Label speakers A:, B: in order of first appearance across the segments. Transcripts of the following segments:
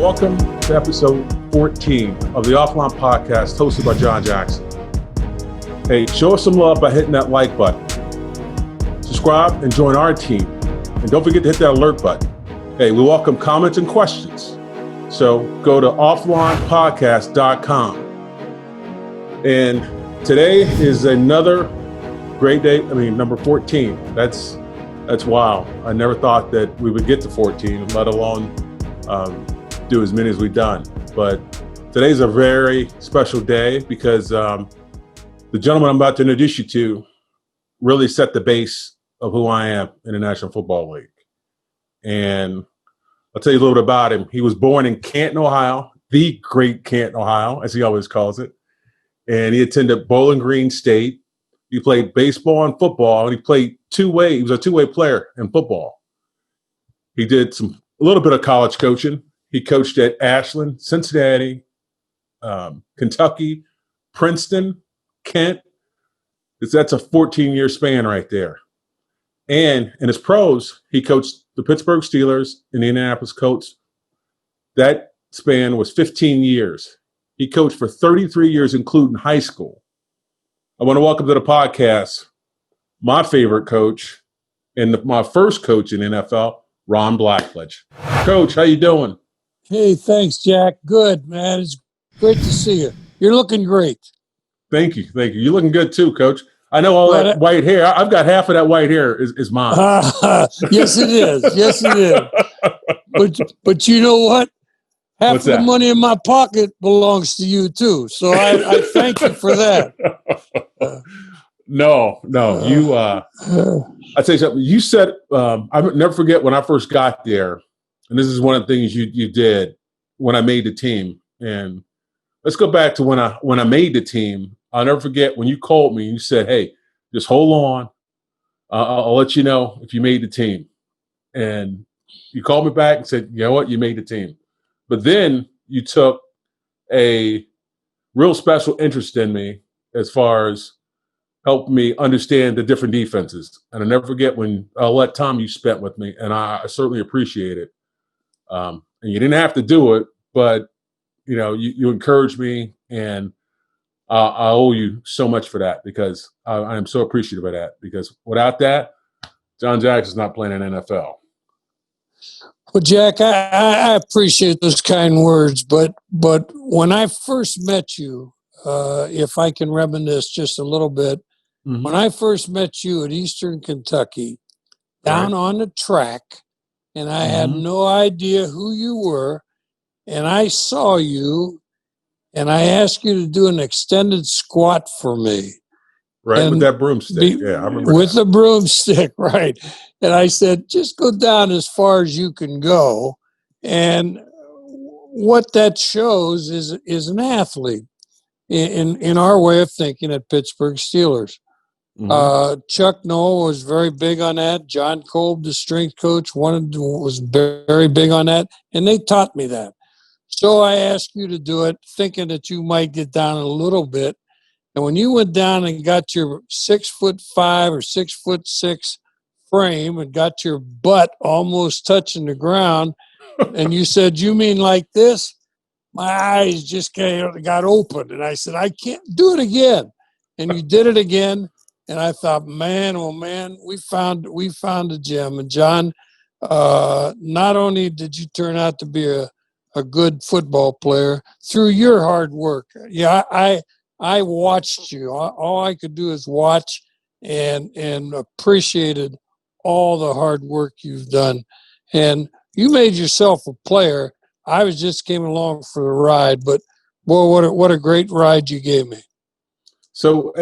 A: Welcome to episode 14 of the Offline Podcast hosted by John Jackson. Hey, show us some love by hitting that like button. Subscribe and join our team. And don't forget to hit that alert button. Hey, we welcome comments and questions. So go to offlinepodcast.com. And today is another great day. Number 14. That's wow. I never thought that we would get to 14, let alone do as many as we've done. But today's a very special day because the gentleman I'm about to introduce you to really set the base of who I am in the National Football League. And I'll tell you a little bit about him. He was born in Canton, Ohio, the great Canton, Ohio, as he always calls it. And he attended Bowling Green State. He played baseball and football, and he played two-way. He was a two-way player in football. He did a little bit of college coaching. He coached at Ashland, Cincinnati, Kentucky, Princeton, Kent. That's a 14-year span right there. And in his pros, he coached the Pittsburgh Steelers and the Indianapolis Colts. That span was 15 years. He coached for 33 years, including high school. I want to welcome to the podcast my favorite coach and my first coach in NFL, Ron Blackledge. Coach, how you doing?
B: Hey, thanks, Jack. Good, man. It's great to see you. You're looking great.
A: Thank you. You're looking good too, Coach. I know all that white hair. I've got half of that white hair is mine.
B: Yes, it is. Yes, it is. But you know what? Half of the money in my pocket belongs to you too. So I thank you for that.
A: No. You. I'll tell you something. You said I'll never forget when I first got there, and this is one of the things you did when I made the team. And let's go back to when I made the team. I'll never forget when you called me. You said, "Hey, just hold on. I'll let you know if you made the team." And you called me back and said, "You know what? You made the team." But then you took a real special interest in me as far as helping me understand the different defenses. And I'll never forget when all that time you spent with me, and I certainly appreciate it. And you didn't have to do it, but you encouraged me, and I owe you so much for that because I am so appreciative of that. Because without that, John Jackson's not playing in NFL.
B: Well, Jack, I appreciate those kind words, but when I first met you, if I can reminisce just a little bit, when I first met you at Eastern Kentucky, down on the track, and I had no idea who you were, and I saw you, and I asked you to do an extended squat for me.
A: Right, with that broomstick. Yeah, I remember
B: with the broomstick, right. And I said, just go down as far as you can go. And what that shows is an athlete in our way of thinking at Pittsburgh Steelers. Chuck Noll was very big on that. John Kolb, the strength coach, was very big on that. And they taught me that. So I asked you to do it, thinking that you might get down a little bit. And when you went down and got your 6'5" or 6'6" frame and got your butt almost touching the ground, and you said, "You mean like this?" My eyes just got open, and I said, "I can't do it again." And you did it again, and I thought, "Man, oh man, we found a gem." And John, not only did you turn out to be a good football player through your hard work. Yeah, I watched you. All I could do is watch and appreciated all the hard work you've done. And you made yourself a player. I just came along for the ride, but boy, what a great ride you gave me.
A: So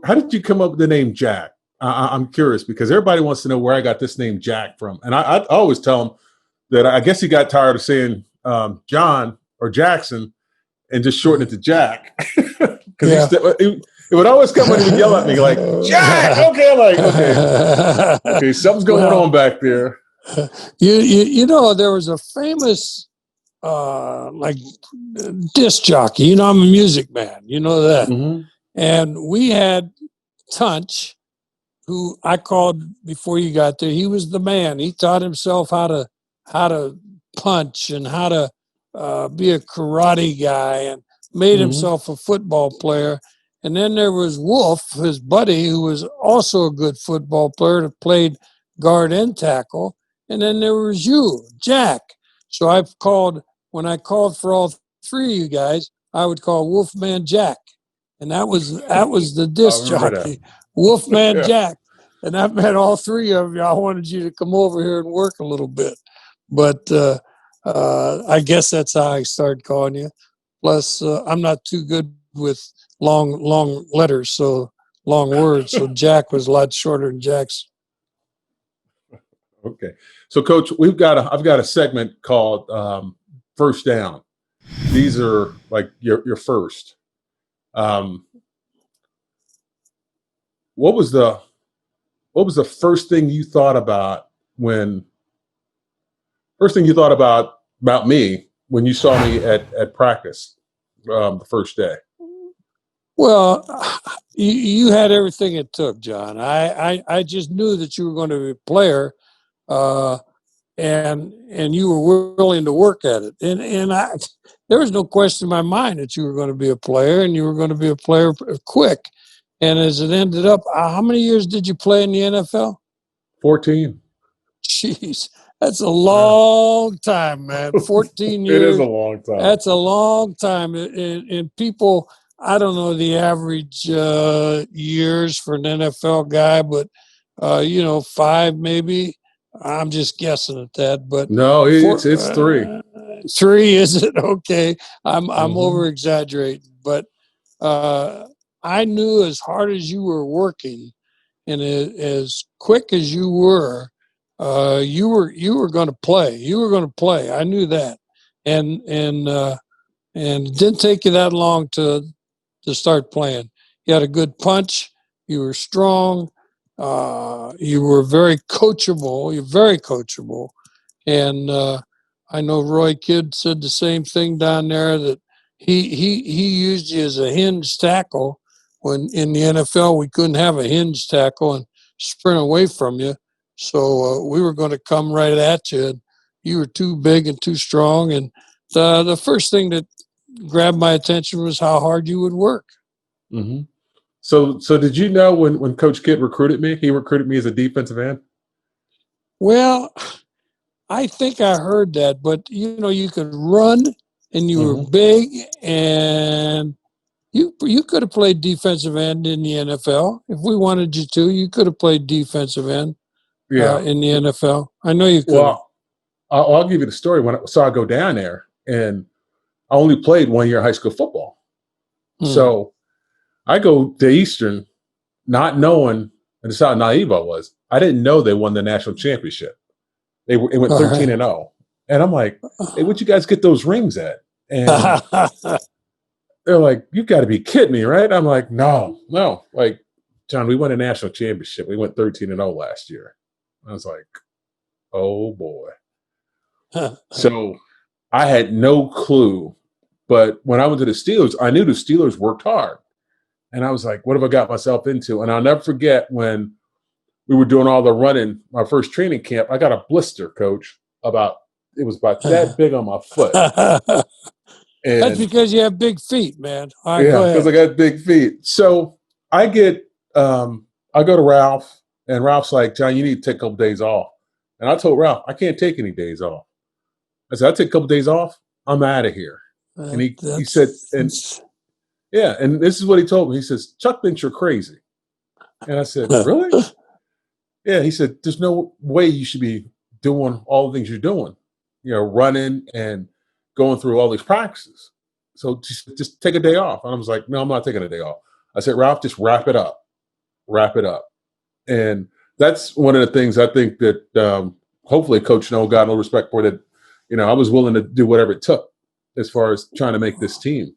A: how did you come up with the name Jack? I'm curious because everybody wants to know where I got this name Jack from. And I always tell them that I guess he got tired of saying John or Jackson and just shorten it to Jack. Because it would always come when he would yell at me like, "Jack!" Okay, I'm like, okay, something's going on back there.
B: You know, there was a famous disc jockey. I'm a music man. You know that. And we had Tunch, who I called before you got there. He was the man. He taught himself how to punch and how to be a karate guy and made
A: Hmm.
B: himself a football player. And then there was Wolf, his buddy, who was also a good football player that played guard and tackle. And then there was you, Jack. So when I called for all three of you guys, I would call Wolfman Jack. And that was the
A: I
B: disc
A: remember that.
B: jockey, Wolfman
A: Yeah.
B: Jack. And that meant all three of you. I wanted you to come over here and work a little bit. But I guess that's how I started calling you. Plus, I'm not too good with long letters, so long words. So Jack was a lot shorter than Jack's.
A: Okay. So, Coach, I've got a segment called First Down. These are like your first. Um, what was the first thing you thought about when about me when you saw me at practice the first day?
B: Well, you had everything it took, John. I just knew that you were going to be a player, uh, and you were willing to work at it. And there was no question in my mind that you were going to be a player, and you were going to be a player quick. And as it ended up, how many years did you play in the NFL?
A: 14.
B: Jeez, that's a
A: Yeah.
B: long time, man. 14
A: It is a
B: years.
A: long time.
B: That's a long time. And people, I don't know the average years for an NFL guy, but, 5 maybe. I'm just guessing at that. But
A: No,
B: for
A: it's 3.
B: 3, is it? Okay. I'm
A: Mm-hmm.
B: over exaggerating. But I knew as hard as you were working, and as quick as you were going to play. You were going to play. I knew that, and it didn't take you that long to start playing. You had a good punch. You were strong. You were very coachable. You're very coachable, and I know Roy Kidd said the same thing down there that he used you as a hinge tackle when in the NFL we couldn't have a hinge tackle and sprint away from you. So we were going to come right at you. And you were too big and too strong. And the first thing that grabbed my attention was how hard you would work.
A: Mm-hmm. So did you know when Coach Kidd recruited me, he recruited me as a defensive end?
B: Well, I think I heard that, but you could run and you were
A: Mm-hmm.
B: big and you could have played defensive end in the NFL if we wanted you to. You could have played defensive end
A: Yeah.
B: in the NFL. I know you could have.
A: Well, I'll give you the story. So I go down there, and I only played 1 year of high school football.
B: Hmm.
A: So I go to Eastern, not knowing, and this is how naive I was. I didn't know they won the national championship. It went
B: All
A: 13-0, and I'm like, "Hey, where'd you guys get those rings at?" And
B: right.
A: they're like, "You got to be kidding me, right?" I'm like, "No, no." Like, John, we won a national championship. We went 13-0 last year. I was like, "Oh boy." So I had no clue. But when I went to the Steelers, I knew the Steelers worked hard. And I was like, what have I got myself into? And I'll never forget when we were doing all the running, my first training camp, I got a blister, Coach, it was about that big on my foot.
B: That's
A: And
B: because you have big feet, man. All right, go
A: yeah, because
B: ahead.
A: I got big feet. So I get, I go to Ralph, and Ralph's like, John, you need to take a couple days off. And I told Ralph, I can't take any days off. I said, I take a couple days off, I'm out of here. And he said, and
B: That's
A: yeah, and this is what he told me. He says, Chuck thinks you're crazy. And I said, really? Yeah, he said, there's no way you should be doing all the things you're doing, running and going through all these practices. So just take a day off. And I was like, no, I'm not taking a day off. I said, Ralph, just wrap it up. And that's one of the things I think that hopefully Coach No got no respect for that. I was willing to do whatever it took as far as trying to make this team.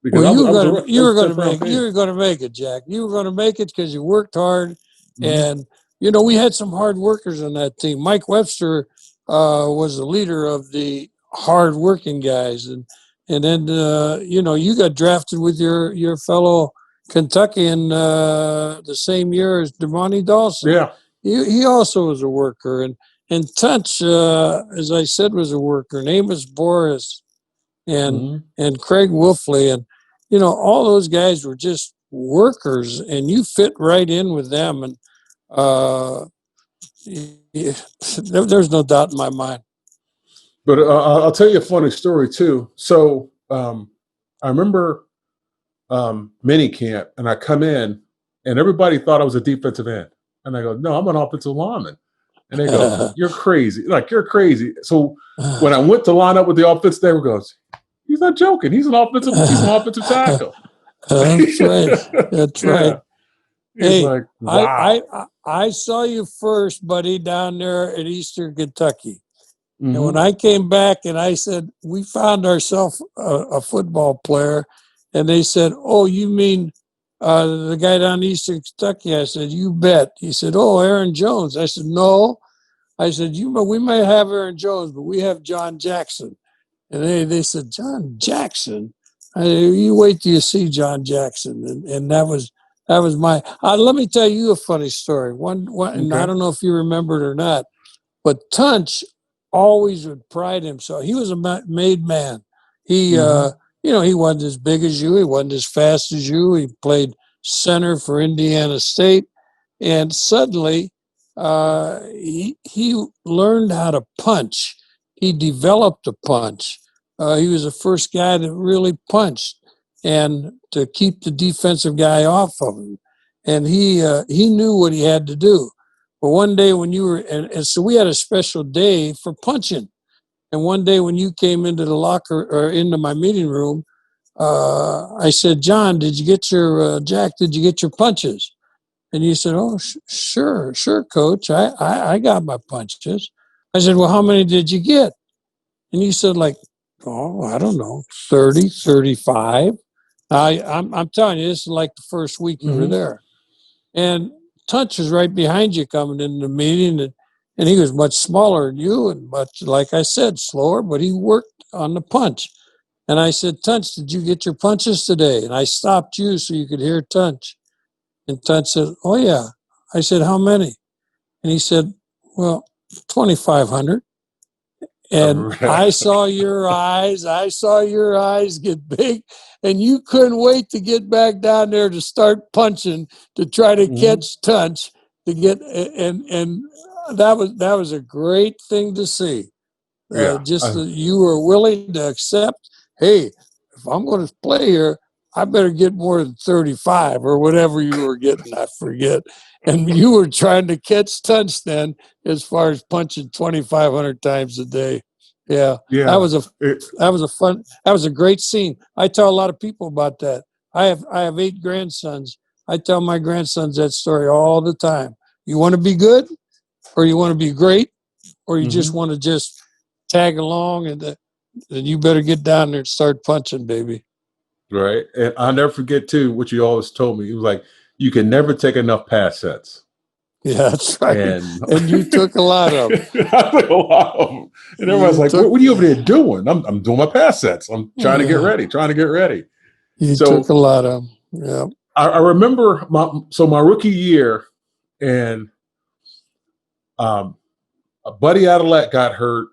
A: Because
B: well.
A: I
B: You
A: was,
B: were
A: I was a
B: gonna
A: rookie. I
B: you
A: was
B: were
A: a
B: gonna
A: 10th round
B: make you
A: pick.
B: were gonna make it, Jack. You were gonna make it because you worked hard,
A: Mm-hmm.
B: and we had some hard workers on that team. Mike Webster was the leader of the hard working guys, and then you got drafted with your fellow Kentuckian the same year as Devontae Dawson.
A: Yeah.
B: He also was a worker, and Tunch, as I said, was a worker. And Amos Boris and
A: Hmm.
B: and Craig Wolfley, and all those guys were just workers, and you fit right in with them, and uh, there's no doubt in my mind.
A: But I'll tell you a funny story too. So I remember mini camp, and I come in, and everybody thought I was a defensive end, and I go, "No, I'm an offensive lineman," and they go, "You're crazy! Like you're crazy!" So when I went to line up with the offense, they goes, "He's not joking. He's an offensive tackle."
B: That's right. That's
A: Yeah,
B: right.
A: he's
B: Hey,
A: like,
B: I,
A: "Wow."
B: I I saw you first, buddy, down there at Eastern Kentucky. And when
A: Hmm.
B: I came back and I said, we found ourselves a football player, and they said, oh, you mean the guy down in Eastern Kentucky? I said, you bet. He said, oh, Aaron Jones. I said, no. I said, we might have Aaron Jones, but we have John Jackson. And they said, John Jackson? You wait till you see John Jackson. And that was my, let me tell you a funny story. And I
A: Okay.
B: don't know if you remember it or not, but Tunch always would pride himself. He was a made man. He,
A: Hmm.
B: he wasn't as big as you. He wasn't as fast as you. He played center for Indiana State, and suddenly he learned how to punch. He developed a punch. He was the first guy that really punched, and to keep the defensive guy off of him. And he knew what he had to do. But one day when you were, and so we had a special day for punching. And one day when you came into the locker or into my meeting room, I said, John, did you get your, Jack, did you get your punches? And you said, oh, sure, coach. I got my punches. I said, well, how many did you get? And you said, like, oh, I don't know, 30, 35. I'm telling you, this is like the first week you were
A: Hmm.
B: there. And Tunch was right behind you coming into the meeting, and he was much smaller than you and much, like I said, slower, but he worked on the punch. And I said, Tunch, did you get your punches today? And I stopped you so you could hear Tunch. And Tunch said, oh, yeah. I said, how many? And he said, well, 2,500. And I saw your eyes. I saw your eyes get big, and you couldn't wait to get back down there to start punching to try to
A: Hmm.
B: catch Tunch to get and that was a great thing to see.
A: Yeah.
B: Just that you were willing to accept. Hey, if I'm going to play here, I better get more than 35 or whatever you were getting. I forget. And you were trying to catch Tunch then, as far as punching 2,500 times a day. Yeah, that
A: Yeah.
B: was a
A: It,
B: that was a great scene. I tell a lot of people about that. I have 8 grandsons. I tell my grandsons that story all the time. You want to be good, or you want to be great, or you just
A: mhm.
B: want to just tag along, and then you better get down there and start punching, baby.
A: Right. And I'll never forget too what you always told me. It was like you can never take enough pass sets.
B: Yeah, that's right.
A: And
B: And you took a lot of them.
A: I took a lot of them. And everyone's
B: You
A: like,
B: took,
A: what are you over there doing? I'm doing my pass sets. I'm trying to get
B: yeah,
A: ready, trying to get ready.
B: you took
A: So
B: a lot of them. Yeah.
A: I remember my rookie year, and um, a buddy Adelet got hurt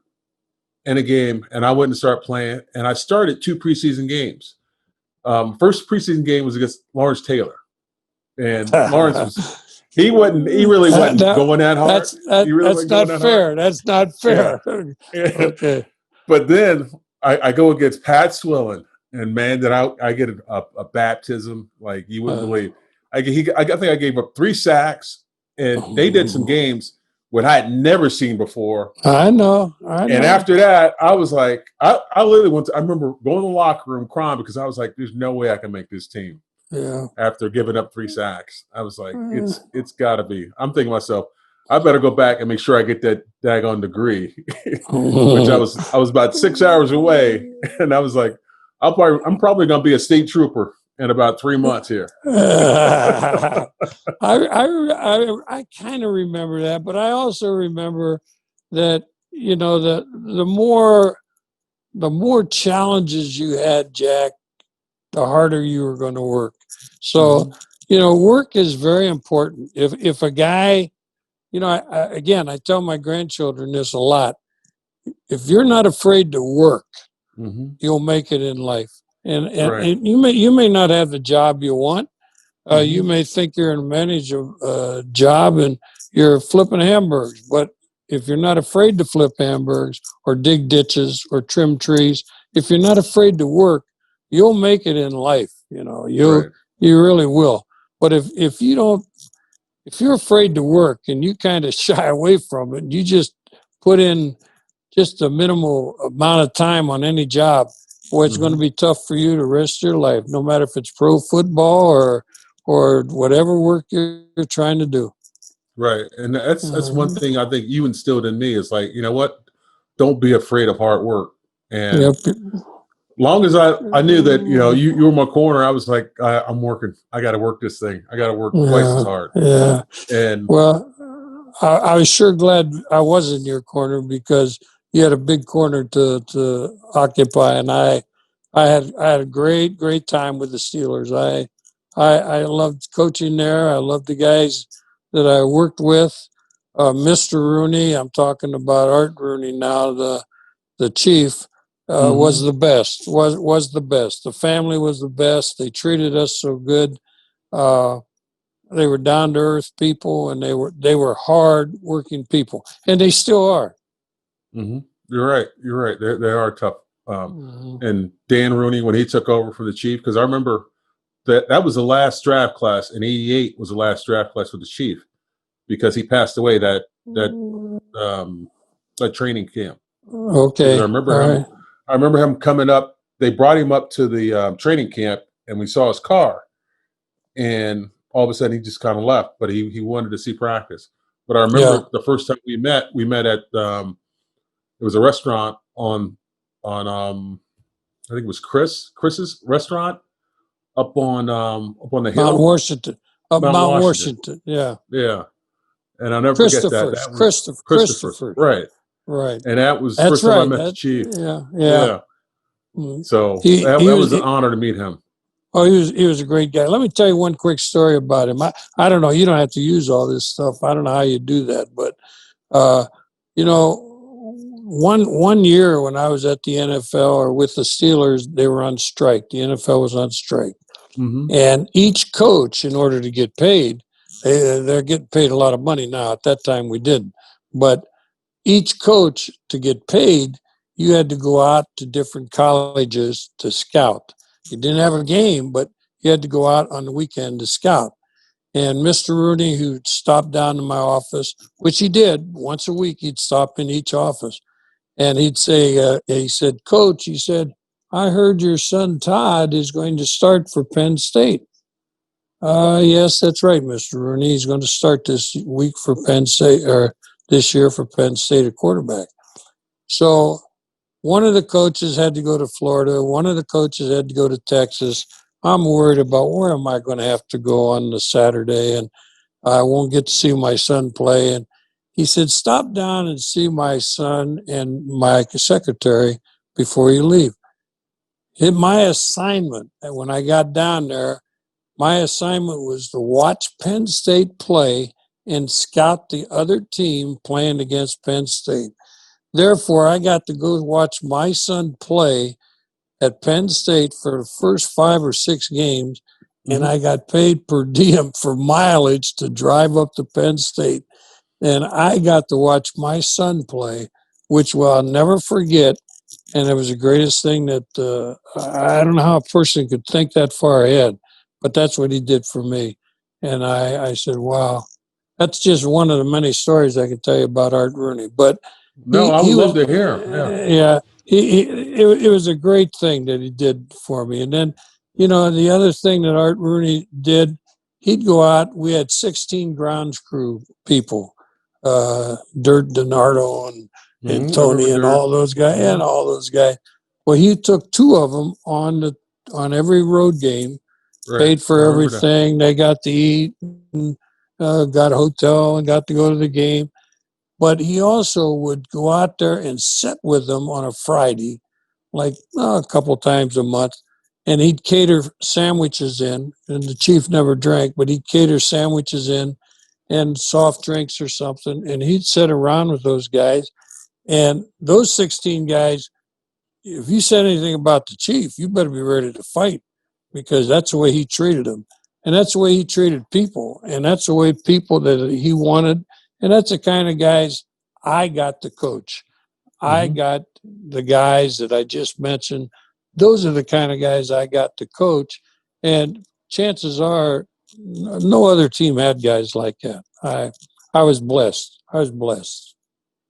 A: in a game, and I wouldn't start playing. And I started 2 preseason games. First preseason game was against Lawrence Taylor. And Lawrence was he really wasn't going that hard. He really
B: That's
A: wasn't going
B: not
A: that hard.
B: fair. That's not
A: Yeah.
B: fair. Okay.
A: But then I go against Pat Swillen, and man, did I get a baptism like you wouldn't
B: Uh,
A: believe. I think I gave up 3 sacks, and they did some games what I had never seen before.
B: I know. I
A: And
B: know.
A: after that, I was like, I literally I remember going to the locker room crying because I was like, there's no way I can make this team
B: Yeah.
A: after giving up 3 sacks. I was like,
B: Uh,
A: it's got to be. I'm thinking to myself, I better go back and make sure I get that daggone degree, which I was about 6 hours away, and I was like, I'm probably going to be a state trooper in about 3 months here.
B: I kind of remember that, but I also remember that the more challenges you had, Jack, the harder you were going to work. So
A: Hmm.
B: work is very important. If a guy, again, I tell my grandchildren this a lot. If you're not afraid to work,
A: Hmm.
B: you'll make it in life.
A: Right.
B: And you may not have the job you want. You
A: Hmm.
B: may think you're in a manager job and you're flipping hamburgers, but if you're not afraid to flip hamburgers or dig ditches or trim trees, if you're not afraid to work, you'll make it in life.
A: Right.
B: You really will. But if you don't, if you're afraid to work and you kind of shy away from it, you just put in just a minimal amount of time on any job, boy, it's going to
A: Hmm.
B: be tough for you the rest of your life, no matter if it's pro football or whatever work you're trying to do.
A: Right. And that's one
B: Uh,
A: thing I think you instilled in me is like, you know what? Don't be afraid of hard work. And
B: yep.
A: long as I knew that, you were my corner, I was like, I'm working. I got to work this thing. I got to work twice as
B: Yeah.
A: hard.
B: Yeah.
A: And
B: Well, I was sure glad I was in your corner because you had a big corner to occupy, and I had a great time with the Steelers. I loved coaching there. I loved the guys that I worked with. Mr. Rooney, I'm talking about Art Rooney now, the chief, was
A: hmm
B: the best. Was the best. The family was the best. They treated us so good. Uh, they were down to earth people, and they were hard working people, and they still are.
A: hmm you're right. You're right. They are tough. Um,
B: Mhm.
A: and Dan Rooney, when he took over from the chief, because I remember that was the last draft class in '88 was the last draft class with the chief because he passed away that um, that training camp. Because
B: Okay, all right.
A: I remember him coming up. They brought him up to the training camp, and we saw his car. And all of a sudden, he just kind of left. But he wanted to see practice. But I
B: Yeah,
A: remember the first time we met at it was a restaurant on I think it was Chris's restaurant up on the
B: Mount
A: hill,
B: Washington, up
A: Mount
B: Mount
A: Washington.
B: Washington. Yeah,
A: Yeah, and I'll never forget that.
B: Christopher's,
A: That was Christopher's,
B: Christopher's.
A: right?
B: Right.
A: And that was the
B: That's
A: first time I
B: right.
A: met the
B: That
A: chief.
B: yeah.
A: Yeah,
B: Mm.
A: so
B: He
A: that
B: was
A: was an honor to meet him.
B: oh he was a great guy. Let me tell you one quick story about him. I don't know. You don't have to use all this stuff. I don't know how you do that, but uh, you know, one year when I was at the NFL or with the Steelers, they were on strike. The NFL was on strike,
A: Hmm.
B: and each coach, in order to get paid, they're getting paid a lot of money now. At that time, we didn't, but each coach to get paid, you had to go out to different colleges to scout. You didn't have a game, but you had to go out on the weekend to scout. And Mr. Rooney, who stopped down to my office, which he did once a week, he'd stop in each office. And he'd say, he said, Coach, he said, I heard your son Todd is going to start for Penn State. Yes, that's right, Mr. Rooney. He's going to start this week for Penn State, or this year for Penn State at quarterback. So one of the coaches had to go to Florida. One of the coaches had to go to Texas. I'm worried about where am I going to have to go on the Saturday, and I won't get to see my son play. And he said, stop down and see my son and my secretary before you leave. My assignment, when I got down there, my assignment was to watch Penn State play and scout the other team playing against Penn State. Therefore, I got to go watch my son play at Penn State for the first 5 or 6 games, and
A: Hmm.
B: I got paid per diem for mileage to drive up to Penn State. And I got to watch my son play, which I'll never forget. And it was the greatest thing that I don't know how a person could think that far ahead, but that's what he did for me. And I said, wow, that's just one of the many stories I can tell you about Art Rooney. But
A: No, I would
B: he
A: love
B: was,
A: to hear. Yeah.
B: yeah, it was a great thing that he did for me. And then, the other thing that Art Rooney did, he'd go out. We had 16 grounds crew people, Dirt Donardo and
A: I remember
B: Tony and
A: Dirt.
B: all those guys
A: Hmm.
B: and all those guys. Well, he took two of them on every road game,
A: Right.
B: paid
A: I
B: for
A: remember that.
B: everything. They got to eat, and, got a hotel, and got to go to the game. But he also would go out there and sit with them on a Friday, like a couple times a month, and he'd cater sandwiches in. And the chief never drank, but he'd cater sandwiches in and soft drinks or something. And he'd sit around with those guys. And those 16 guys, if you said anything about the chief, you better be ready to fight, because that's the way he treated them. And that's the way he treated people. And that's the way people that he wanted. And that's the kind of guys I got to coach. I
A: Mm-hmm.
B: got the guys that I just mentioned. Those are the kind of guys I got to coach. And chances are no other team had guys like that. I was blessed. I was blessed.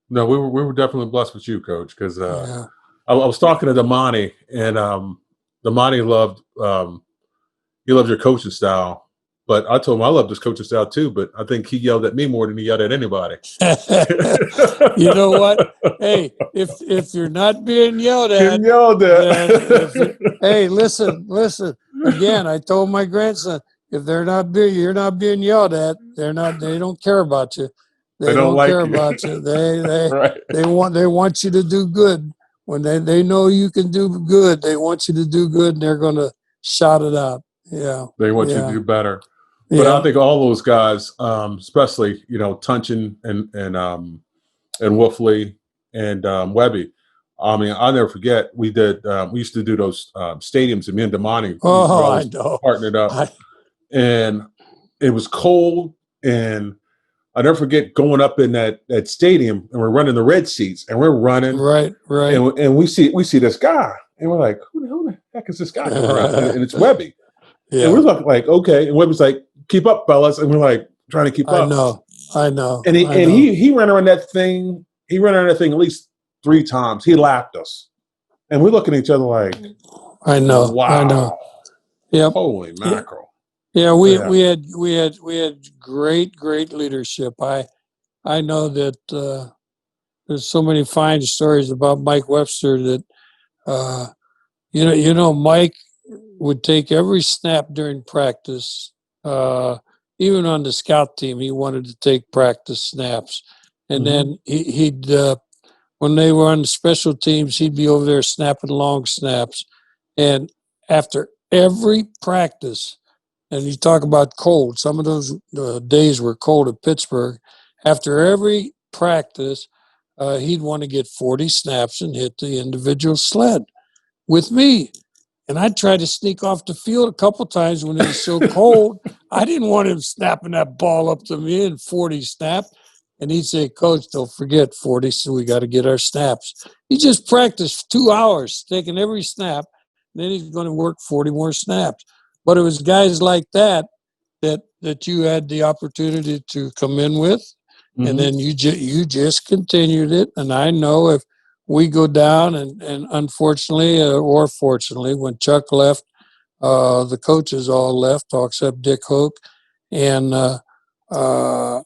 A: No, we were definitely blessed with you, Coach, because
B: Yeah.
A: I was talking to Damani, and Damani loved he loved your coaching style. But I told him I loved his coaching style too. But I think he yelled at me more than he yelled at anybody.
B: You know what? Hey, if you're not being yelled at,
A: Getting yelled
B: then if
A: at.
B: hey, listen. Again, I told my grandson, if you're not being yelled at, they don't care about you.
A: They
B: They
A: don't
B: don't care
A: like you.
B: about you. They
A: Right.
B: they want you to do good. When they know you can do good, they want you to do good, and they're going to shout it out. Yeah,
A: They want you to
B: yeah,
A: do better. But I
B: yeah.
A: think all those guys, especially Tunchin and Wolfley and Webby. I mean, I'll never forget. We used to do those stadiums, and me and Damani, we
B: Oh, I
A: always
B: know.
A: partnered up,
B: I
A: and it was cold, and I never forget going up in that stadium, and we're running the red seats, and we're running,
B: right.
A: and we see this guy, and we're like, who the heck is this guy coming around? And it's Webby, and
B: Yeah,
A: we're like, okay, and Webby's like, keep up, fellas, and we're like trying to keep
B: I
A: up,
B: know. I know.
A: and
B: I know.
A: he ran around that thing. He ran around that thing at least 3 times. He lapped us, and we're looking at each other like,
B: I know. I know.
A: "Wow,
B: Yep.
A: holy
B: Yeah.
A: mackerel!"
B: Yeah.
A: Yeah.
B: We had great leadership. I know that there's so many fine stories about Mike Webster that uh, Mike would take every snap during practice. Even on the scout team, he wanted to take practice snaps, and
A: Mm-hmm.
B: then he'd when they were on the special teams, he'd be over there snapping long snaps. And after every practice, and you talk about cold, some of those days were cold at Pittsburgh. After every practice, he'd want to get 40 snaps and hit the individual sled with me. And I'd try to sneak off the field a couple times when it was so cold. I didn't want him snapping that ball up to me in 40 snap. And he'd say, Coach, don't forget 40, so we got to get our snaps. He just practiced 2 hours, taking every snap. And then he's going to work 40 more snaps. But it was guys like that you had the opportunity to come in with.
A: Mm-hmm.
B: And then you just continued it. And I know if we go down, and unfortunately or fortunately, when Chuck left, the coaches all left, except Dick Hoke. And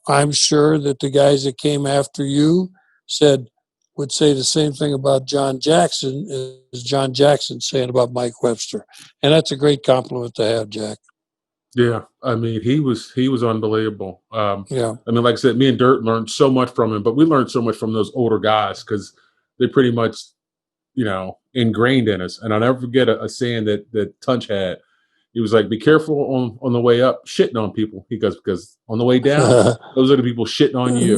B: I'm sure that the guys that came after you would say the same thing about John Jackson as John Jackson saying about Mike Webster. And that's a great compliment to have, Jack.
A: Yeah, I mean, he was unbelievable.
B: Yeah.
A: I mean, like I said, me and Dirt learned so much from him, but we learned so much from those older guys because they pretty much, ingrained in us. And I'll never forget a saying that Tunch had. He was like, "Be careful on the way up, shitting on people." He goes, "Because on the way down, those are the people shitting on you."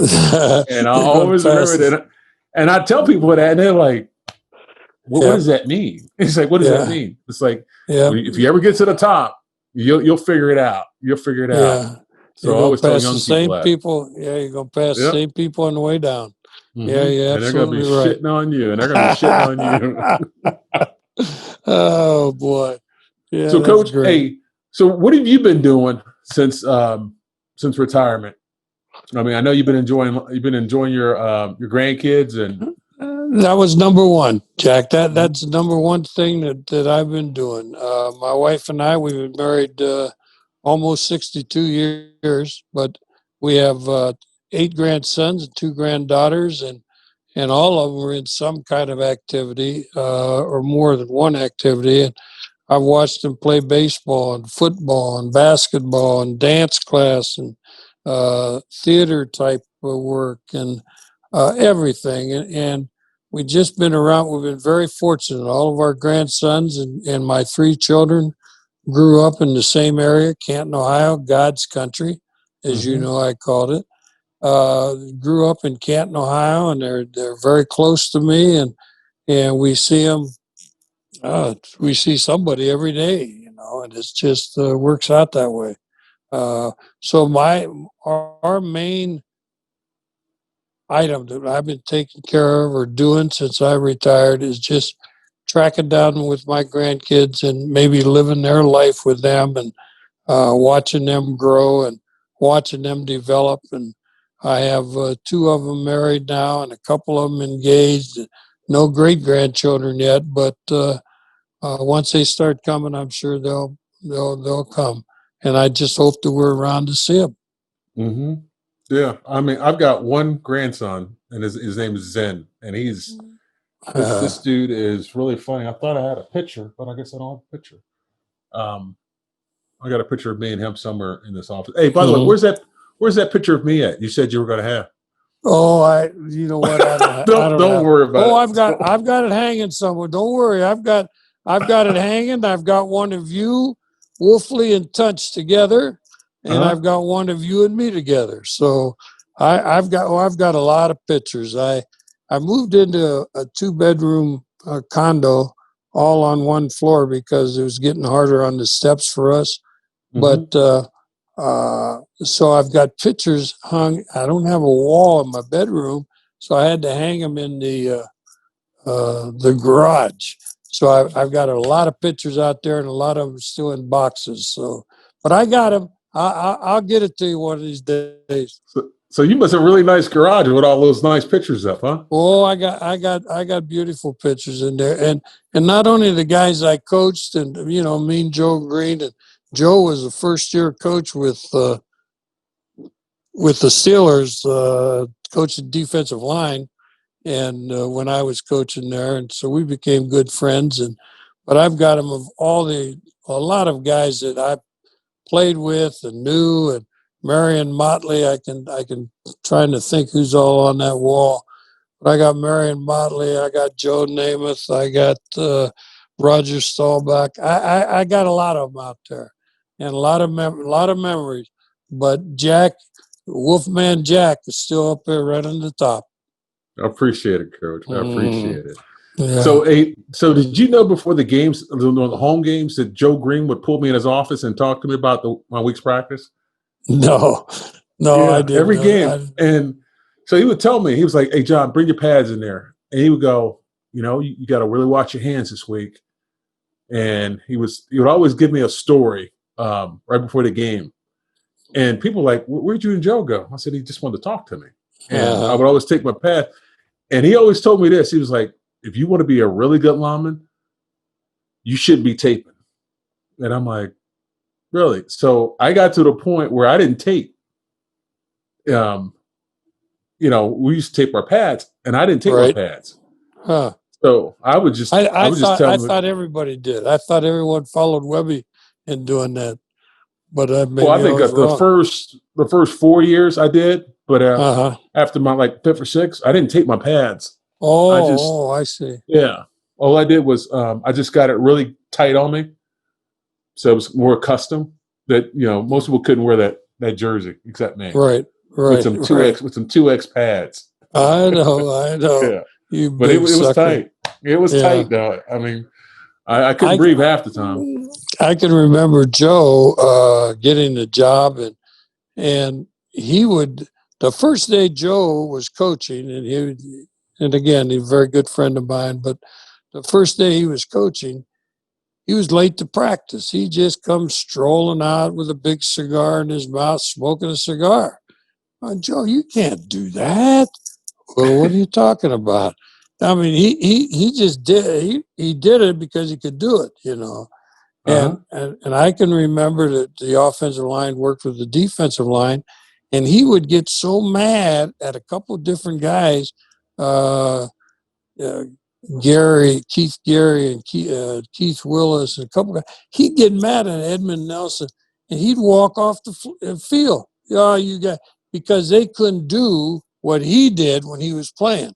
A: And I always remember that. And I tell people that, and they're like, what does that mean? It's like, what does that mean? It's like, if you ever get to the top, you'll figure it out. You'll figure it out.
B: Yeah.
A: So
B: You're
A: I
B: going
A: always
B: to
A: tell
B: pass the
A: young people
B: same
A: that.
B: people. Yeah, you're going to pass the
A: Yep.
B: same people on the way down.
A: Mm-hmm.
B: Yeah, you're
A: And they're going to be
B: absolutely right.
A: shitting on you, and they're going to be shitting on you.
B: Oh, boy. Yeah,
A: So,
B: that's
A: Coach,
B: great.
A: hey, so what have you been doing since retirement? I mean, I know you've been enjoying your grandkids, and
B: That was number one, Jack. That's the number one thing that I've been doing. My wife and I, we've been married almost 62 years, but we have 8 grandsons and 2 granddaughters, and all of them are in some kind of activity or more than one activity. And I've watched them play baseball and football and basketball and dance class and theater type of work and everything. And we've just been around. We've been very fortunate. All of our grandsons and my 3 children grew up in the same area, Canton, Ohio, God's country, as you know I called it. Grew up in Canton, Ohio, and they're very close to me, and we see them We see somebody every day, and it's just works out that way. So our main item that I've been taking care of or doing since I retired is just tracking down with my grandkids and maybe living their life with them and watching them grow and watching them develop. And I have two of them married now and a couple of them engaged. No great grandchildren yet, but once they start coming, I'm sure they'll come. And I just hope that we're around to see them.
A: Mm-hmm. Yeah, I mean, I've got one grandson, and his name is Zen, and he's this dude is really funny. I thought I had a picture, but I guess I don't have a picture. Um, I got a picture of me and him somewhere in this office. Hey, by the way, where's that picture of me at? You said you were going to have.
B: Oh, you know what? I
A: don't worry about it.
B: Oh, I've got it hanging somewhere. Don't worry. I've got it hanging. I've got one of you, Wolfley and Tunch together, and I've got one of you and me together. So I've got a lot of pictures. I moved into a 2-bedroom condo all on one floor because it was getting harder on the steps for us. But so I've got pictures hung. I don't have a wall in my bedroom, so I had to hang them in the garage. So I've got a lot of pictures out there, and a lot of them still in boxes. So, but I got them. I'll get it to you one of these days.
A: So you must have a really nice garage with all those nice pictures up, huh?
B: Oh, I got beautiful pictures in there, and not only the guys I coached, and me and Joe Greene, and Joe was a first-year coach with the Steelers, coaching defensive line, and when I was coaching there, and so we became good friends. But I've got them of a lot of guys that I played with and knew, and Marion Motley. I can trying to think who's all on that wall. But I got Marion Motley, I got Joe Namath, I got Roger Staubach. I got a lot of them out there, and a lot of memories. But Wolfman Jack is still up there right on the top.
A: I appreciate it, Coach. I appreciate it.
B: Yeah.
A: So did you know before the games, the home games, that Joe Greene would pull me in his office and talk to me about my week's practice?
B: No,
A: Yeah,
B: I didn't.
A: every game. And so he would tell me, he was like, "Hey, John, bring your pads in there." And he would go, you got to really watch your hands this week. And he would always give me a story right before the game. And people were like, "Where'd you and Joe go?" I said, "He just wanted to talk to me." And I would always take my pad. And he always told me this. He was like, "If you want to be a really good lineman, you should be taping." And I'm like, "Really?" So I got to the point where I didn't tape. We used to tape our pads, and I didn't tape my pads.
B: Huh.
A: So I would just,
B: I thought everybody did. I thought everyone followed Webby in doing that. But I think
A: the first 4 years I did, but after my fifth or sixth, I didn't tape my pads.
B: I see.
A: Yeah. All I did was I just got it really tight on me, so it was more custom. That most people couldn't wear that jersey except me.
B: Right.
A: With some 2X pads.
B: I know.
A: Yeah. But it was tight. It was tight though. I mean, I couldn't breathe half the time.
B: I can remember Joe getting the job, and he would, the first day Joe was coaching, and again, he's a very good friend of mine, but the first day he was coaching, he was late to practice. He just comes strolling out with a big cigar in his mouth, smoking a cigar. Joe, you can't do that. Well, what are you talking about? I mean, he just did. He did it because he could do it, And I can remember that the offensive line worked with the defensive line, and he would get so mad at a couple of different guys, Keith Gary and Keith Willis, and a couple of guys. He'd get mad at Edmund Nelson, and he'd walk off the field. Because they couldn't do what he did when he was playing.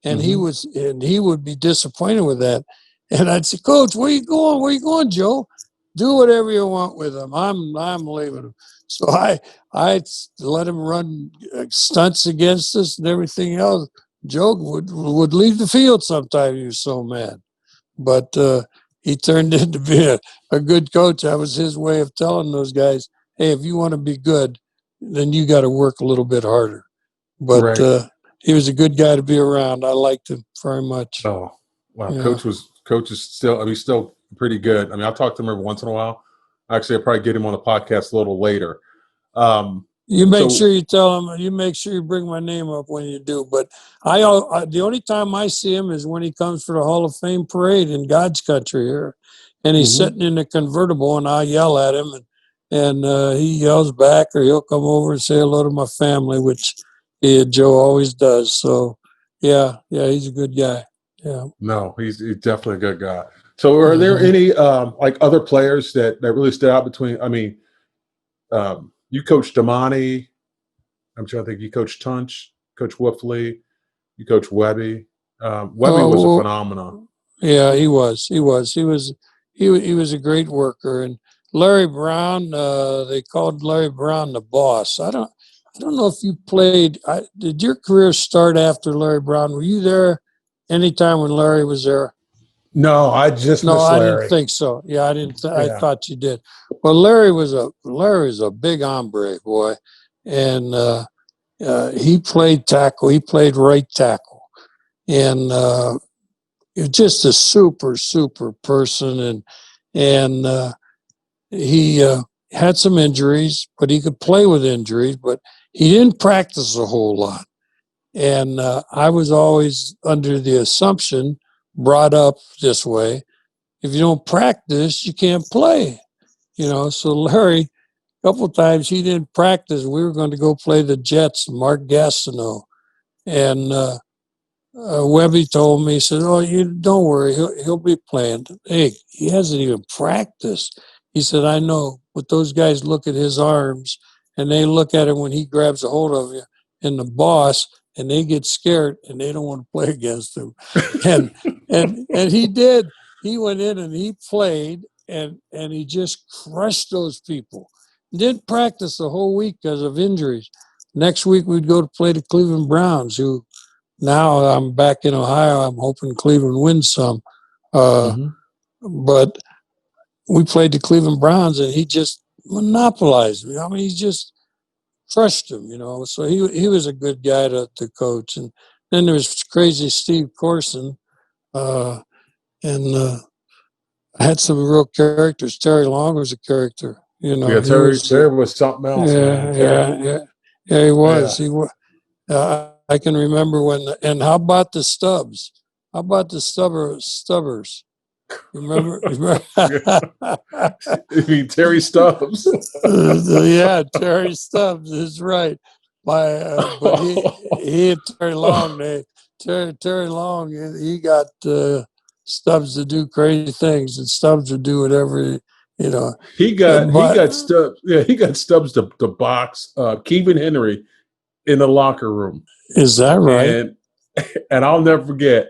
B: And he would be disappointed with that. And I'd say, "Coach, where you going? Where you going, Joe? Do whatever you want with him. I'm leaving him." So I let him run stunts against us and everything else. Joe would leave the field sometimes. He was so mad. but he turned into being a good coach. That was his way of telling those guys, hey, if you want to be good, then you got to work a little bit harder. But
A: Right.
B: he was a good guy to be around. I liked him very much.
A: Oh, wow.
B: Yeah.
A: Coach is still, I mean, still pretty good. I mean, I'll talk to him every once in a while. Actually, I'll probably get him on the podcast a little later.
B: You make
A: So,
B: sure you tell him. You make sure you bring my name up when you do. But the only time I see him is when he comes for the Hall of Fame parade in God's country here, and he's
A: mhm.
B: sitting in the convertible, and I yell at him, and he yells back, or he'll come over and say hello to my family, which Joe always does. So, yeah, he's a good guy. Yeah.
A: No, he's definitely a good guy. So, are there
B: Mm-hmm.
A: any like other players that really stood out between? I mean, you coached Damani. I'm trying to think. You coached Tunch, Coach Wolfley, you coached Webby. Webby was a
B: Oh,
A: phenomenon.
B: yeah, he was. He was a great worker. And Larry Brown, they called Larry Brown the boss. I don't know if you played. Did your career start after Larry Brown? Were you there anytime when Larry was there?
A: No, I just
B: No,
A: miss
B: I didn't
A: Larry.
B: think so. Yeah, I didn't. I
A: Yeah.
B: thought you did. Well, Larry was a big hombre, boy, and he played tackle. He played right tackle, and he was just a super person, and he had some injuries, but he could play with injuries, but he didn't practice a whole lot. And I was always under the assumption, brought up this way, if you don't practice, you can't play. So Larry, a couple of times he didn't practice. We were going to go play the Jets, Mark Gastineau, and Webby told me, he said, "Oh, you don't worry, he'll be playing." Hey, he hasn't even practiced. He said, "I know, but those guys look at his arms and they look at him when he grabs a hold of you and the boss, and they get scared and they don't want to play against him." And and he did. He went in and he played, and he just crushed those people. Didn't practice the whole week because of injuries. Next week we'd go to play the Cleveland Browns, who now I'm back in Ohio. I'm hoping Cleveland wins some. Uh,
A: Hmm.
B: but we played the Cleveland Browns, and he just monopolized me. I mean, he just crushed him, So he was a good guy to coach. And then there was crazy Steve Corson, uh, and I had some real characters. Terry Long was a character.
A: Yeah,
B: He was.
A: Terry was something else, man. Terry.
B: Yeah. He was.
A: Yeah.
B: He was. I can remember and how about the Stubbs? How about the Stubbers? You remember?
A: I mean, Terry Stubbs.
B: Yeah, Terry Stubbs is right. But he and Terry Long, Terry Long, he got Stubbs to do crazy things, and Stubbs would do whatever, you know.
A: He
B: But
A: got Stubbs. Yeah, he got Stubbs to box Kevin Henry in the locker room,
B: is that right?
A: and I'll never forget.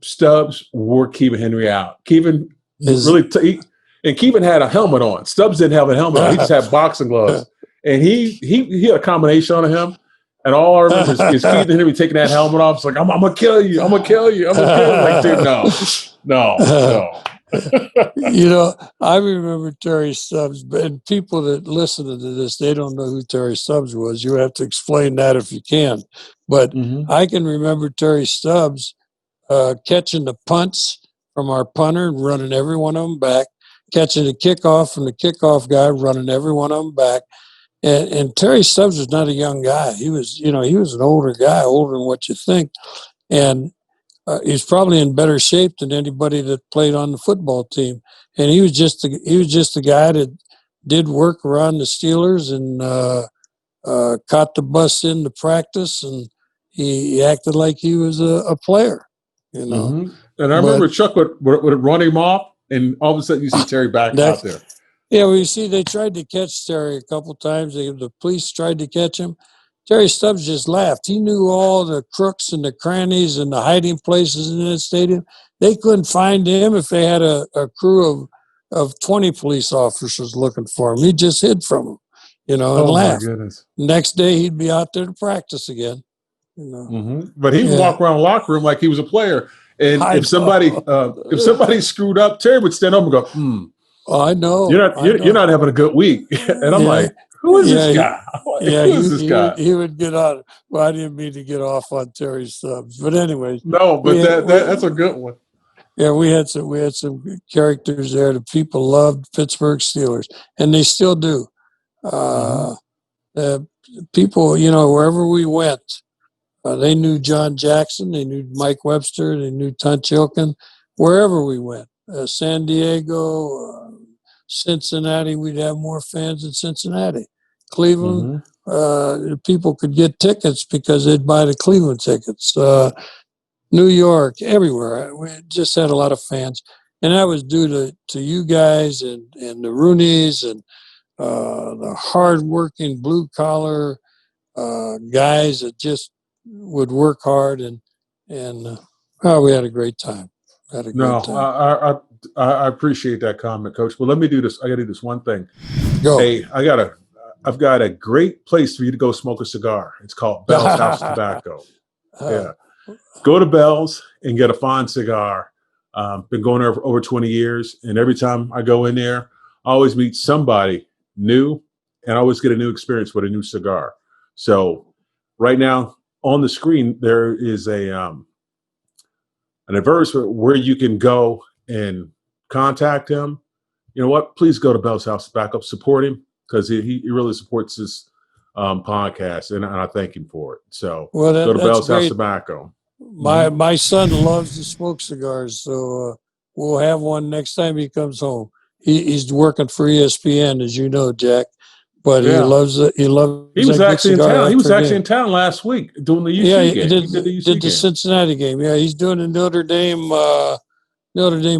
A: Stubbs wore Kevin Henry out. Kevin
B: Is
A: really, and Kevin had a helmet on. Stubbs didn't have a helmet on. He just had boxing gloves, and he had a combination on him. And all I remember is Kevin Henry taking that helmet off. It's like, I'm gonna kill you. I'm gonna kill you. I'm gonna kill you. Like, dude, no.
B: I remember Terry Stubbs, and people that listen to this, they don't know who Terry Stubbs was. You have to explain that if you can. But
A: Mm-hmm.
B: I can remember Terry Stubbs catching the punts from our punter and running every one of them back, catching the kickoff from the kickoff guy, running every one of them back. And Terry Stubbs was not a young guy. He was an older guy, older than what you think. And he's probably in better shape than anybody that played on the football team. And he was just the guy that did work around the Steelers and caught the bus into practice, and he acted like he was a player.
A: Mm-hmm. And I
B: But
A: remember Chuck would run him off, and all of a sudden you see Terry back
B: that,
A: out there.
B: yeah, well, you see, they tried to catch Terry a couple times. The police tried to catch him. Terry Stubbs just laughed. He knew all the crooks and the crannies and the hiding places in the stadium. They couldn't find him if they had a crew of 20 police officers looking for him. He just hid from them, and
A: Oh my
B: laughed.
A: goodness.
B: Next day, he'd be out there to practice again.
A: Mm-hmm. But he would
B: Yeah.
A: walk around the locker room like he was a player. And
B: I
A: if somebody screwed up, Terry would stand up and go,
B: I know.
A: you're not having a good week. And I'm
B: Yeah,
A: like, who is this
B: yeah,
A: guy?
B: yeah.
A: Who is this guy?
B: He would get on. Well, I didn't mean to get off on Terry's subs, but anyways,
A: No, but
B: we
A: that's a good one.
B: yeah, we had some good characters there. The people loved Pittsburgh Steelers, and they still do.
A: Mm-hmm.
B: The people, wherever we went, they knew John Jackson, they knew Mike Webster, they knew Tunch Ilkin, wherever we went. San Diego, Cincinnati, we'd have more fans in Cincinnati. Cleveland, people could get tickets because they'd buy the Cleveland tickets. New York, everywhere. We just had a lot of fans. And that was due to you guys and the Rooneys and the hardworking blue-collar guys that just would work hard and we had a great time.
A: No, I appreciate that comment, Coach. But let me do this. I got to do this one thing.
B: Go.
A: Hey, I've got a great place for you to go smoke a cigar. It's called Bell's House Tobacco. Yeah, go to Bell's and get a fine cigar. Been going there for over 20 years, and every time I go in there, I always meet somebody new, and I always get a new experience with a new cigar. So, right now on the screen there is an advertisement where you can go and contact him. You know what? Please go to Bell's House Tobacco, support him because he really supports this podcast, and I thank him for it. So, go to Bell's House Tobacco.
B: My son loves to smoke cigars, so we'll have one next time he comes home. He's working for ESPN, as you know, Jack. But he loves it. He
A: was actually in town. He was actually in town last week doing the UC game. He
B: did the Cincinnati game. Yeah, he's doing the Notre Dame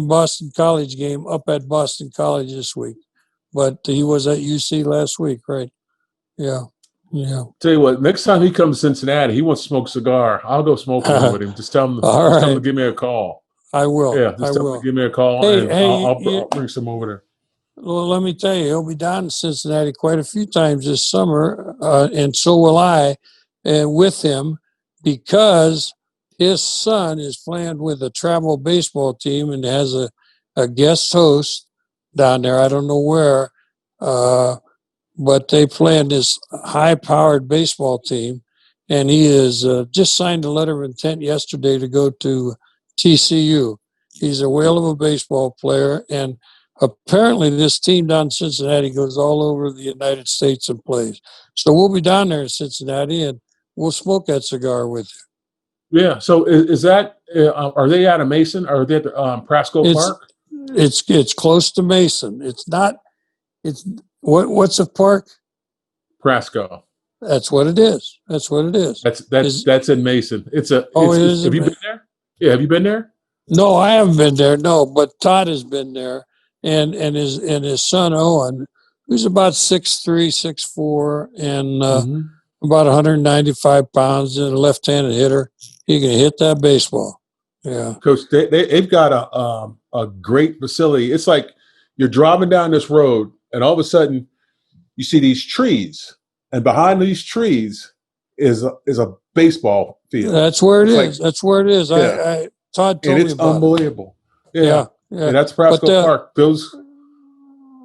B: Boston College game up at Boston College this week. But he was at UC last week, right? Yeah.
A: Tell you what, next time he comes to Cincinnati, he wants to smoke a cigar. I'll go smoke one with him. Just tell him to give me a call.
B: I will.
A: Yeah, just tell him to give me a call, and I'll bring some over there.
B: Well, let me tell you, he'll be down in Cincinnati quite a few times this summer, and so will I, with him, because his son is playing with a travel baseball team and has a guest host down there. I don't know where, but they play in this high-powered baseball team, and he has just signed a letter of intent yesterday to go to TCU. He's a whale of a baseball player, and apparently this team down in Cincinnati goes all over the United States and plays. So we'll be down there in Cincinnati, and we'll smoke that cigar with you.
A: Yeah. So is that are they out of Mason, or are they at the Prasco Park?
B: It's close to Mason. It's not. It's what's the park?
A: Prasco.
B: That's what it is. That's what it is.
A: That's in Mason. Have you been there? Yeah. Have you been there?
B: No, I haven't been there. No, but Todd has been there, and his son Owen, who's about 6'3", 6'4", and about 195 pounds, and a left-handed hitter. He can hit that baseball. Yeah,
A: Coach, they've got a great facility. It's like you're driving down this road, and all of a sudden you see these trees, and behind these trees is a baseball field.
B: That's where it is. That's where it is. Yeah. Todd told me about it.
A: It's unbelievable. Yeah.
B: And
A: that's Prasco Park. Go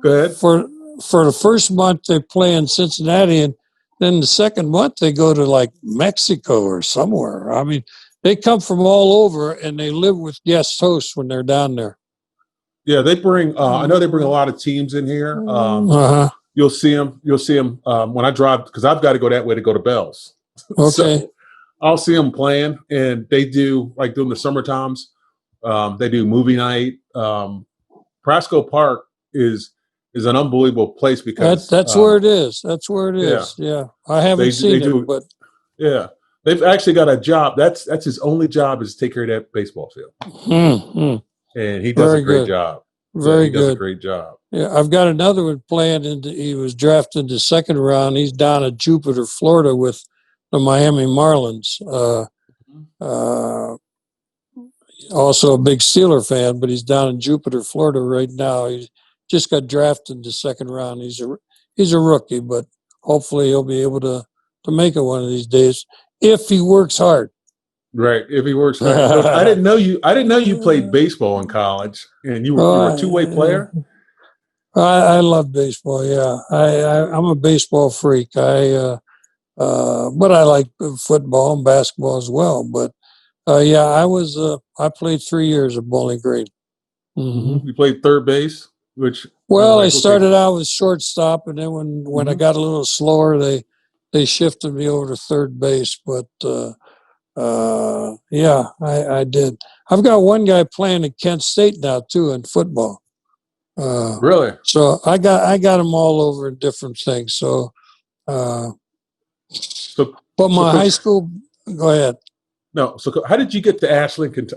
A: ahead.
B: For the first month they play in Cincinnati, and then the second month they go to like Mexico or somewhere. I mean, they come from all over, and they live with guest hosts when they're down there.
A: Yeah, they bring. I know they bring a lot of teams in here. You'll see them. When I drive, because I've got to go that way to go to Bell's.
B: Okay.
A: So I'll see them playing, and they do, like during the summer times, they do movie night. Prasco Park is an unbelievable place because
B: that's where it is. That's where it is. Yeah. I haven't seen it, but
A: yeah, they've actually got a job. That's his only job, is to take care of that baseball field. And he does a great job.
B: Very
A: he
B: good.
A: Does a great job.
B: Yeah, I've got another one playing. He was drafted in the second round. He's down at Jupiter, Florida, with the Miami Marlins. Also a big Steeler fan, but he's down in Jupiter, Florida right now. He just got drafted in the second round. He's a rookie, but hopefully he'll be able to make it one of these days if he works hard.
A: Right. If he works right. Coach, I didn't know you. I didn't know you played baseball in college, and you were a two-way player.
B: I love baseball. Yeah, I'm a baseball freak. But I like football and basketball as well. But yeah, I played 3 years at Bowling Green. Hmm.
A: You played third base, which you're
B: Well, I
A: like, okay.
B: started out with shortstop, and then when I got a little slower, they shifted me over to third base. But yeah, I did. I've got one guy playing at Kent State now too in football.
A: Really?
B: So I got them all over in different things. So, uh,
A: So,
B: but
A: so
B: my high
A: coach,
B: school. Go ahead.
A: no. So, how did you get to Ashland,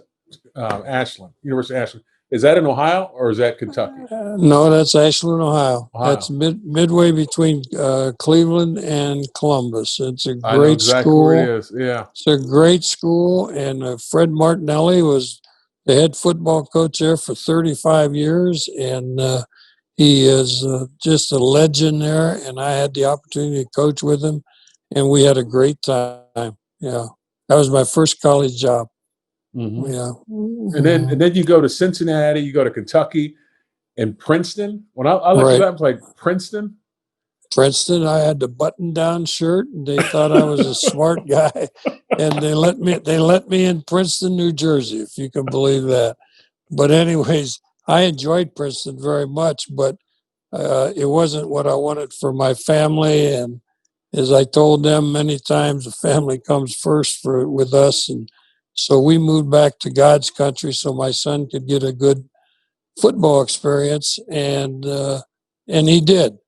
A: Ashland, University of Ashland? Is that in Ohio or is that Kentucky?
B: No, that's Ashland, Ohio. That's
A: Ohio.
B: midway between Cleveland and Columbus. It's a
A: I know
B: great
A: exactly where it
B: school.
A: is. Yeah.
B: It's a great school, and Fred Martinelli was the head football coach there for 35 years, and he is just a legend there. And I had the opportunity to coach with him, and we had a great time. Yeah, that was my first college job.
A: Mm-hmm.
B: Yeah.
A: And then you go to Cincinnati, you go to Kentucky and Princeton. When I looked it
B: Right.
A: up, like Princeton.
B: Princeton, I had the button-down shirt, and they thought I was a smart guy, and they let me in Princeton, New Jersey, if you can believe that. But anyways, I enjoyed Princeton very much, but it wasn't what I wanted for my family. And as I told them many times, the family comes first with us, and so we moved back to God's country so my son could get a good football experience, and he did.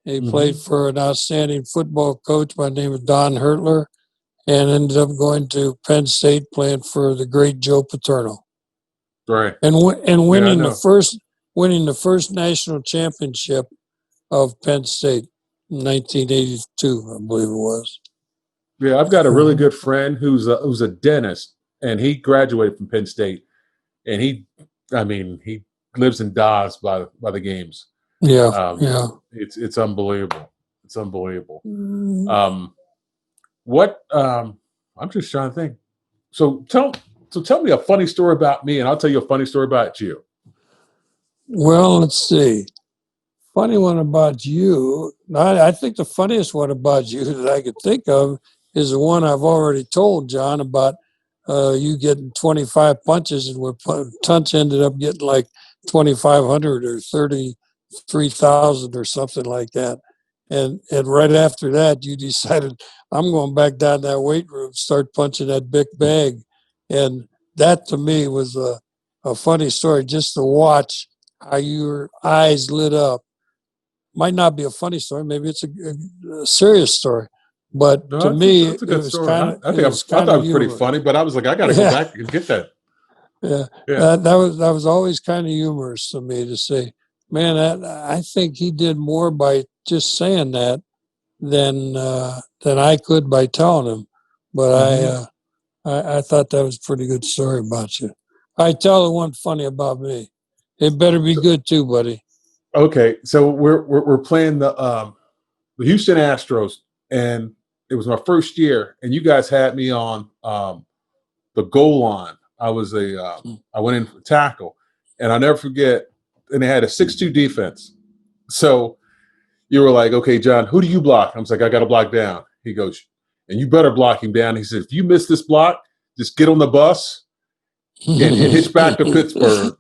B: He played
A: Mm-hmm.
B: for an outstanding football coach by the name of Don Hertler, and ended up going to Penn State playing for the great Joe Paterno,
A: Right.
B: and
A: Yeah, I
B: winning the first national championship of Penn State in 1982, I believe it was.
A: Yeah, I've got a really good friend who's a dentist, and he graduated from Penn State, and he lives and dies by the games.
B: Yeah,
A: Um,
B: yeah.
A: it's unbelievable. It's unbelievable. Um, what I'm just trying to think. So tell me a funny story about me, and I'll tell you a funny story about you.
B: Well, let's see. Funny one about you. I think the funniest one about you that I could think of is the one I've already told, John, about you getting 25 punches, and where Tunch ended up getting like 2,500 or 33,000 or something like that. And right after that, you decided, I'm going back down that weight room, start punching that big bag. And that to me was a funny story, just to watch how your eyes lit up. Might not be a funny story, maybe it's a serious story, but to
A: No,
B: me,
A: that's a good story. I
B: it
A: think
B: was
A: I
B: kind
A: thought
B: of
A: it was pretty
B: humorous.
A: funny, but I was like, I got to go
B: Yeah,
A: back and get that.
B: yeah.
A: Yeah.
B: That was always kind of humorous to me to say, man, I think he did more by just saying that than I could by telling him. But
A: Mm-hmm.
B: I thought that was a pretty good story about you. I tell the one funny about me. It better be
A: So,
B: good too, buddy.
A: okay, so we're playing the Houston Astros, and it was my first year, and you guys had me on the goal line. I went in for tackle, and I'll never forget. And they had a 6-2 defense. So you were like, okay, John, who do you block? I was like, I got to block down. He goes, and you better block him down. He said, if you miss this block, just get on the bus and hitch back to Pittsburgh.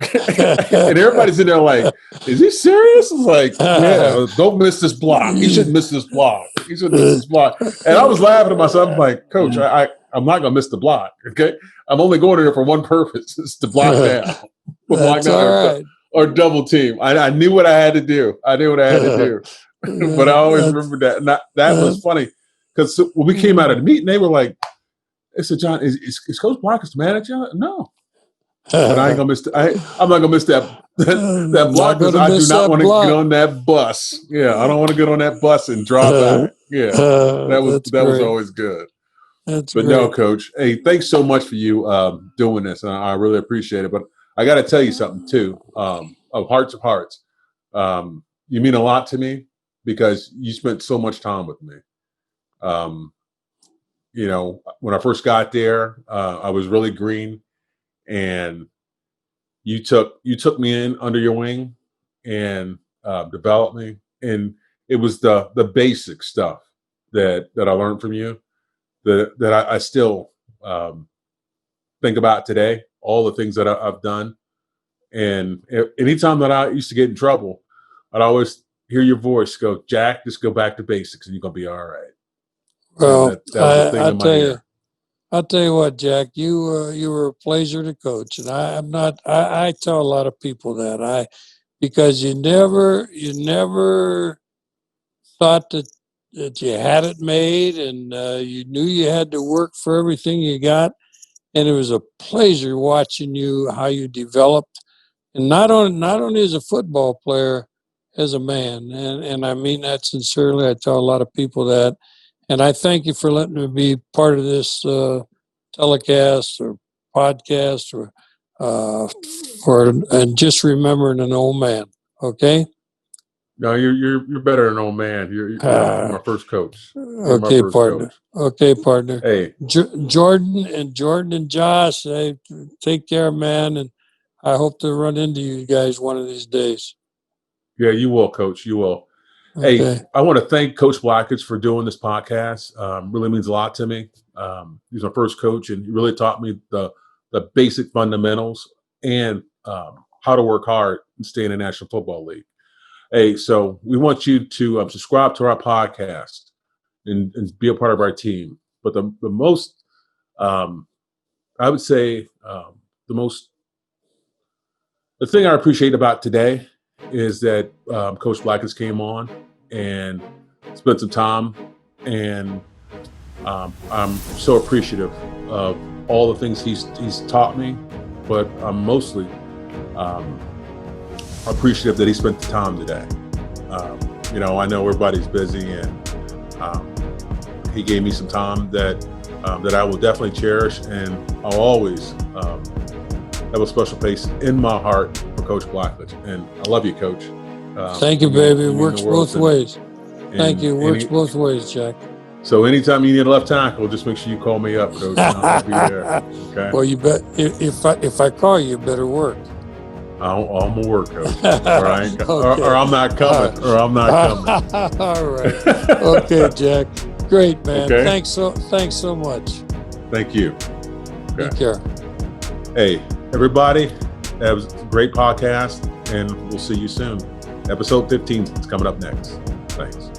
A: And everybody's in there like, is he serious? It's like, yeah, don't miss this block. He shouldn't miss this block. He shouldn't miss this block. And I was laughing to myself. I'm like, Coach, I'm not going to miss the block. Okay. I'm only going in there for one purpose. It's to block down. Block
B: That's
A: down
B: all right.
A: or double team. I knew what I had to do. I knew what I had to do. But I always
B: That's,
A: remember that. And that was funny because when we came out of the meeting, they were like, they said, John, is Coach Blockers the manager? No. But I ain't gonna miss. I'm not gonna miss that block
B: not
A: because
B: going to
A: I do
B: miss
A: not
B: that
A: want to get
B: block.
A: on that bus. Yeah, I don't want to get on that bus and draw back. Yeah,
B: That's
A: that was
B: great.
A: always good.
B: That's
A: But no,
B: great.
A: Coach. Hey, thanks so much for you doing this, and I really appreciate it. But I got to tell you something too. Of hearts of hearts, you mean a lot to me because you spent so much time with me. Um, when I first got there, I was really green, and you took me in under your wing and developed me. And it was the basic stuff that I learned from you that I still think about today. All the things that I've done, and anytime that I used to get in trouble, I'd always hear your voice go, "Jack, just go back to basics, and you're gonna be all right." And
B: Well,
A: that was a thing in my ear.
B: I'll tell you what, Jack, you were a pleasure to coach, and I'm not. I tell a lot of people that because you never thought that you had it made, and you knew you had to work for everything you got, and it was a pleasure watching how you developed, and not only as a football player, as a man, and I mean that sincerely. I tell a lot of people that, and I thank you for letting me be part of this telecast or podcast or and just remembering an old man. Okay.
A: No, you're better than an old man. You're my first coach. You're my
B: Okay,
A: first
B: partner.
A: coach.
B: Okay, partner.
A: Hey,
B: Jordan and Josh, hey, take care, man, and I hope to run into you guys one of these days.
A: yeah, you will, Coach. You will. Hey,
B: Okay.
A: I want to thank Coach Blackledge for doing this podcast. Really means a lot to me. He's my first coach, and he really taught me the basic fundamentals and how to work hard and stay in the National Football League. Hey, so we want you to subscribe to our podcast and be a part of our team. But the most, I would say, the thing I appreciate about today is that Coach Blackledge came on and spent some time, and I'm so appreciative of all the things he's taught me, but I'm mostly appreciative that he spent the time today. I know everybody's busy, and he gave me some time that I will definitely cherish, and I'll always have a special place in my heart for Coach Blackledge. And I love you, Coach.
B: Thank you, baby. It works both ways. Thank you. It works both ways, Jack.
A: So anytime you need a left tackle, just make sure you call me up, Coach, and I'll be there. Okay.
B: Well, you bet. If I call you, it better work.
A: I'm gonna work, Coach. All right.
B: Okay.
A: Or I'm not coming. Or I'm not coming.
B: All right. Okay, Jack. Great, man.
A: Okay.
B: Thanks so much.
A: Thank you. Okay.
B: Take care.
A: Hey, everybody, that was a great podcast, and we'll see you soon. Episode 15 is coming up next. Thanks.